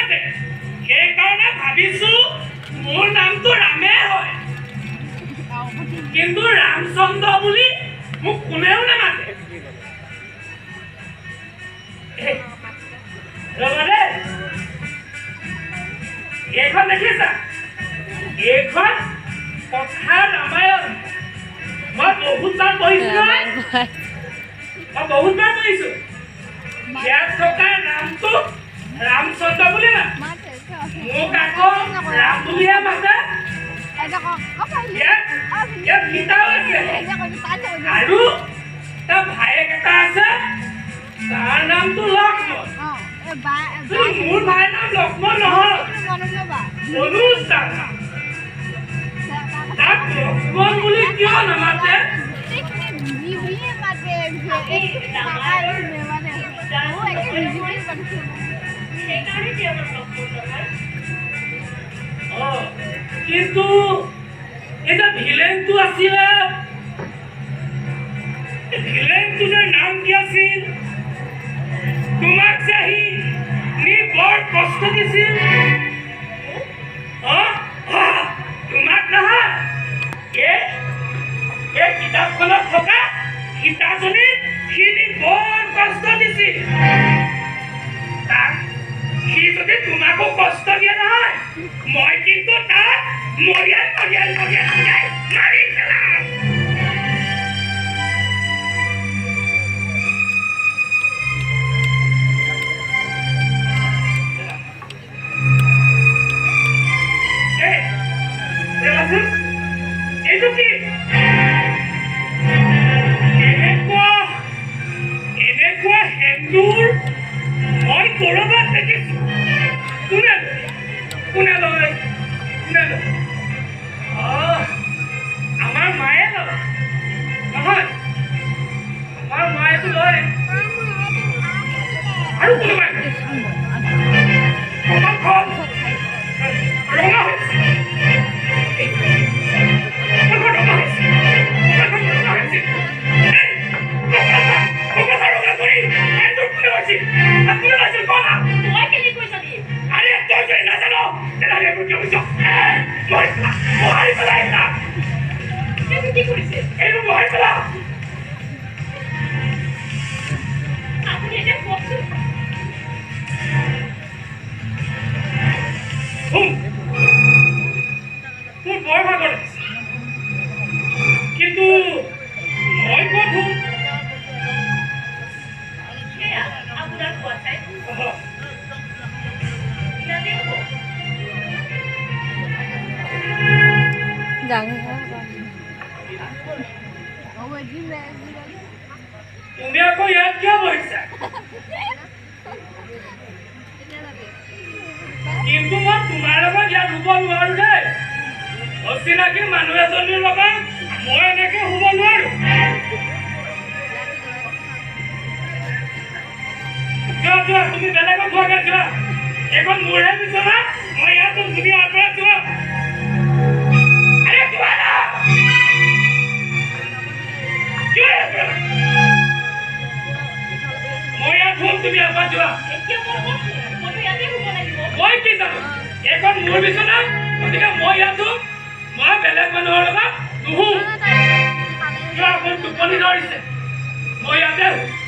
নামাতে সেইকাৰণে ভাবিছো মোৰ নামটো ৰামে হয় কিন্তু ৰামচন্দ্ৰ বুলি মোক কোনেও নামাতে ৰবাদে এইখন দেখিছা এইখন কথা ৰামায়ণ মই বহুতবাৰ পঢ়িছো ইয়াত থকা নামটো ৰামচন্দ্ৰ বুলি না মোক আকৌ ৰাম বুলিয়ে মাতে ইয়াত গীতাও আছে আৰু তাৰ ভায়েক এটা আছে তাৰ নামটো লক্ষ্মণ মোৰ ভাইৰ নাম লক্ষ্মণ নহয় অনুজ দাদা তাক লক্ষ্মণ বুলি কিয় নামাতে কিন্তু এটা ভিলেনটো আছিলে ভিলেনটোৰ নাম কি আছিল তোমাক চাহি নি বৰ কষ্ট দিছিল তোমাক নহয় এই কিতাপখনত থকা সীতাজনী সি বৰ কষ্ট দিছিল তাক সি যদি তোমাকো কষ্ট দিয়ে নহয় মই কিন্তু তাক মৰিয়াই মাৰি পেলাম এইটো কি এনেকুৱা সেন্দুৰ মই কৰবাত দেখিছো কোনে লয় আমাৰ মায়ে লয় নহয় আমাৰ মায়েতো লয় আৰু কোনোবাই ৰঙা হৈছে কিন্তু মই ক'ত তুমি আকৌ ইয়াত কিয় বহিছা কিন্তু মই তোমাৰ লগত ইয়াত শুব নোৱাৰো দেই অচিনাকি মানুহ এজনীৰ লগত মই এনেকে শুব নোৱাৰো যোৱা তুমি বেলেগত যোৱাগে যোৱা এখন মোৰহে বিচনা মই ইয়াত তুমি আঁতৰত যোৱা মই ইয়াত শুম তুমি আঁতৰত যোৱা মই কি জানো এখন মোৰ বিচনা গতিকে মই ইয়াত শুম মই বেলেগ মানুহৰ লগত নুশু মোৰ টোপনি ধৰিছে মই ইয়াতে শুম